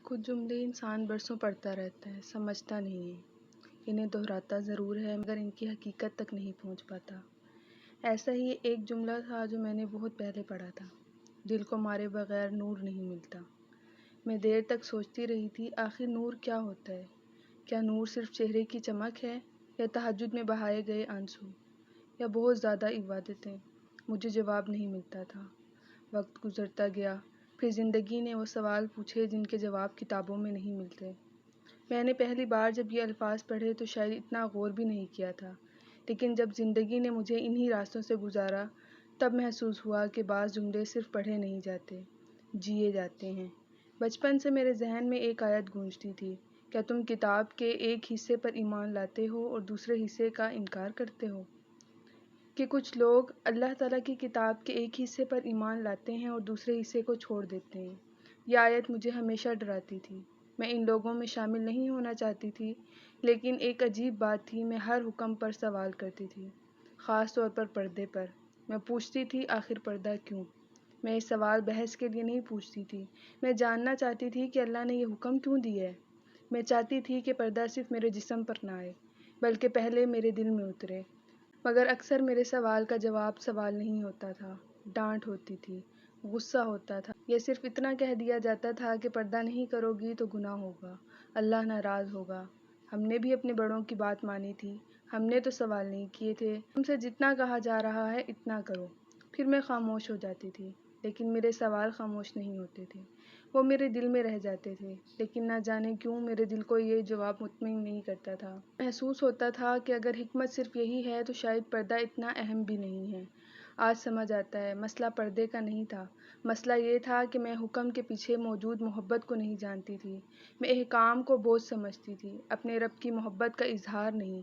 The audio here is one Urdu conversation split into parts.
کچھ جملے انسان برسوں پڑھتا رہتا ہے، سمجھتا نہیں ہے، انہیں دہراتا ضرور ہے مگر ان کی حقیقت تک نہیں پہنچ پاتا۔ ایسا ہی ایک جملہ تھا جو میں نے بہت پہلے پڑھا تھا، دل کو مارے بغیر نور نہیں ملتا۔ میں دیر تک سوچتی رہی تھی آخر نور کیا ہوتا ہے؟ کیا نور صرف چہرے کی چمک ہے، یا تہجد میں بہائے گئے آنسو، یا بہت زیادہ عبادتیں؟ مجھے جواب نہیں ملتا تھا۔ وقت گزرتا گیا، پھر زندگی نے وہ سوال پوچھے جن کے جواب کتابوں میں نہیں ملتے۔ میں نے پہلی بار جب یہ الفاظ پڑھے تو شاید اتنا غور بھی نہیں کیا تھا، لیکن جب زندگی نے مجھے انہی راستوں سے گزارا تب محسوس ہوا کہ بعض جملے صرف پڑھے نہیں جاتے، جیے جاتے ہیں۔ بچپن سے میرے ذہن میں ایک آیت گونجتی تھی، کیا تم کتاب کے ایک حصے پر ایمان لاتے ہو اور دوسرے حصے کا انکار کرتے ہو؟ کہ کچھ لوگ اللہ تعالیٰ کی کتاب کے ایک حصے پر ایمان لاتے ہیں اور دوسرے حصے کو چھوڑ دیتے ہیں۔ یہ آیت مجھے ہمیشہ ڈراتی تھی۔ میں ان لوگوں میں شامل نہیں ہونا چاہتی تھی، لیکن ایک عجیب بات تھی، میں ہر حکم پر سوال کرتی تھی، خاص طور پر پردے پر۔ میں پوچھتی تھی آخر پردہ کیوں؟ میں یہ سوال بحث کے لیے نہیں پوچھتی تھی، میں جاننا چاہتی تھی کہ اللہ نے یہ حکم کیوں دیا ہے۔ میں چاہتی تھی کہ پردہ صرف میرے جسم پر نہ آئے، بلکہ پہلے میرے دل میں اترے۔ مگر اکثر میرے سوال کا جواب سوال نہیں ہوتا تھا، ڈانٹ ہوتی تھی، غصہ ہوتا تھا، یا صرف اتنا کہہ دیا جاتا تھا کہ پردہ نہیں کرو گی تو گناہ ہوگا، اللہ ناراض ہوگا۔ ہم نے بھی اپنے بڑوں کی بات مانی تھی، ہم نے تو سوال نہیں کیے تھے، تم سے جتنا کہا جا رہا ہے اتنا کرو۔ پھر میں خاموش ہو جاتی تھی، لیکن میرے سوال خاموش نہیں ہوتے تھے، وہ میرے دل میں رہ جاتے تھے، لیکن نہ جانے کیوں میرے دل کو یہ جواب مطمئن نہیں کرتا تھا۔ محسوس ہوتا تھا کہ اگر حکمت صرف یہی ہے تو شاید پردہ اتنا اہم بھی نہیں ہے۔ آج سمجھ آتا ہے مسئلہ پردے کا نہیں تھا، مسئلہ یہ تھا کہ میں حکم کے پیچھے موجود محبت کو نہیں جانتی تھی۔ میں احکام کو بوجھ سمجھتی تھی، اپنے رب کی محبت کا اظہار نہیں۔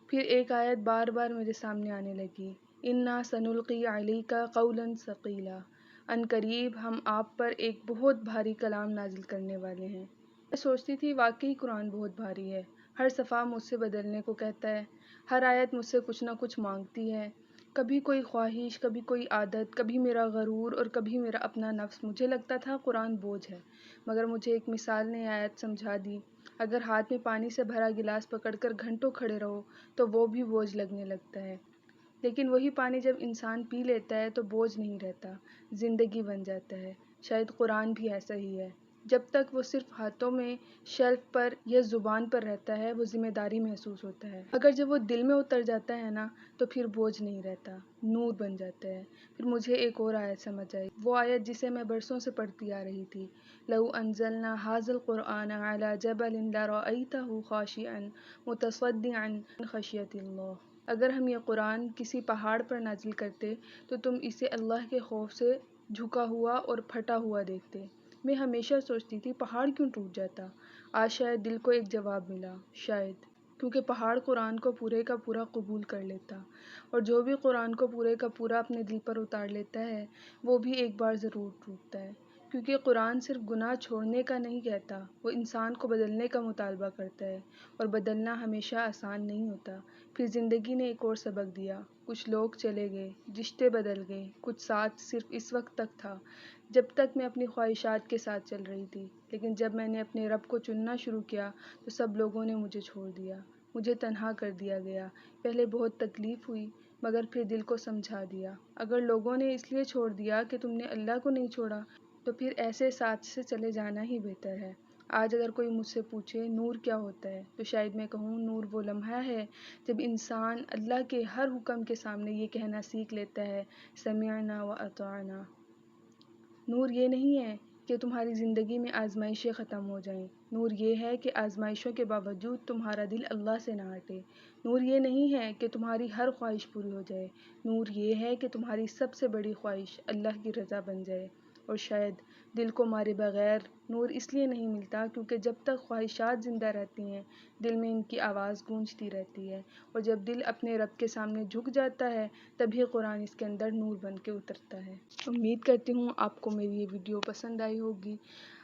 پھر ایک آیت بار بار میرے سامنے آنے لگی، اِنَّا سَنُلْقِي عَلَيْكَ قَوْلًا ثَقِيلًا، ان قریب ہم آپ پر ایک بہت بھاری کلام نازل کرنے والے ہیں۔ میں سوچتی تھی واقعی قرآن بہت بھاری ہے، ہر صفحہ مجھ سے بدلنے کو کہتا ہے، ہر آیت مجھ سے کچھ نہ کچھ مانگتی ہے، کبھی کوئی خواہش، کبھی کوئی عادت، کبھی میرا غرور اور کبھی میرا اپنا نفس۔ مجھے لگتا تھا قرآن بوجھ ہے، مگر مجھے ایک مثال نے آیت سمجھا دی، اگر ہاتھ میں پانی سے بھرا گلاس پکڑ کر گھنٹوں کھڑے رہو تو وہ بھی بوجھ لگنے لگتا ہے، لیکن وہی پانی جب انسان پی لیتا ہے تو بوجھ نہیں رہتا، زندگی بن جاتا ہے۔ شاید قرآن بھی ایسا ہی ہے، جب تک وہ صرف ہاتھوں میں، شیلف پر یا زبان پر رہتا ہے وہ ذمہ داری محسوس ہوتا ہے، مگر جب وہ دل میں اتر جاتا ہے نا تو پھر بوجھ نہیں رہتا، نور بن جاتا ہے۔ پھر مجھے ایک اور آیت سمجھ آئی، وہ آیت جسے میں برسوں سے پڑھتی آ رہی تھی، لَوْ أَنزَلْنَا هَٰذَا الْقُرْآنَ عَلَىٰ جَبَلٍ لَرَأَيْتَهُ خَاشِعًا مُتَصَدِّعًا مِّنْ خَشْيَةِ اللَّهِ۔ اگر ہم یہ قرآن کسی پہاڑ پر نازل کرتے تو تم اسے اللہ کے خوف سے جھکا ہوا اور پھٹا ہوا دیکھتے۔ میں ہمیشہ سوچتی تھی پہاڑ کیوں ٹوٹ جاتا؟ آج شاید دل کو ایک جواب ملا، شاید کیونکہ پہاڑ قرآن کو پورے کا پورا قبول کر لیتا، اور جو بھی قرآن کو پورے کا پورا اپنے دل پر اتار لیتا ہے وہ بھی ایک بار ضرور ٹوٹتا ہے، کیونکہ قرآن صرف گناہ چھوڑنے کا نہیں کہتا، وہ انسان کو بدلنے کا مطالبہ کرتا ہے، اور بدلنا ہمیشہ آسان نہیں ہوتا۔ پھر زندگی نے ایک اور سبق دیا، کچھ لوگ چلے گئے، رشتے بدل گئے، کچھ ساتھ صرف اس وقت تک تھا جب تک میں اپنی خواہشات کے ساتھ چل رہی تھی، لیکن جب میں نے اپنے رب کو چننا شروع کیا تو سب لوگوں نے مجھے چھوڑ دیا، مجھے تنہا کر دیا گیا۔ پہلے بہت تکلیف ہوئی، مگر پھر دل کو سمجھا دیا، اگر لوگوں نے اس لیے چھوڑ دیا کہ تم نے اللہ کو نہیں چھوڑا تو پھر ایسے ساتھ سے چلے جانا ہی بہتر ہے۔ آج اگر کوئی مجھ سے پوچھے نور کیا ہوتا ہے تو شاید میں کہوں نور وہ لمحہ ہے جب انسان اللہ کے ہر حکم کے سامنے یہ کہنا سیکھ لیتا ہے، سمعنا واطعنا۔ نور یہ نہیں ہے کہ تمہاری زندگی میں آزمائشیں ختم ہو جائیں، نور یہ ہے کہ آزمائشوں کے باوجود تمہارا دل اللہ سے نہ ہٹے۔ نور یہ نہیں ہے کہ تمہاری ہر خواہش پوری ہو جائے، نور یہ ہے کہ تمہاری سب سے بڑی خواہش اللہ کی رضا بن جائے۔ اور شاید دل کو مارے بغیر نور اس لیے نہیں ملتا کیونکہ جب تک خواہشات زندہ رہتی ہیں دل میں ان کی آواز گونجتی رہتی ہے، اور جب دل اپنے رب کے سامنے جھک جاتا ہے تبھی قرآن اس کے اندر نور بن کے اترتا ہے۔ امید کرتی ہوں آپ کو میری یہ ویڈیو پسند آئی ہوگی۔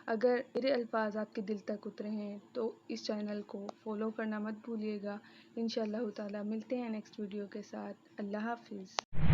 اگر میرے الفاظ آپ کے دل تک اترے ہیں تو اس چینل کو فالو کرنا مت بھولیے گا۔ انشاءاللہ تعالی ملتے ہیں نیکسٹ ویڈیو کے ساتھ۔ اللہ حافظ۔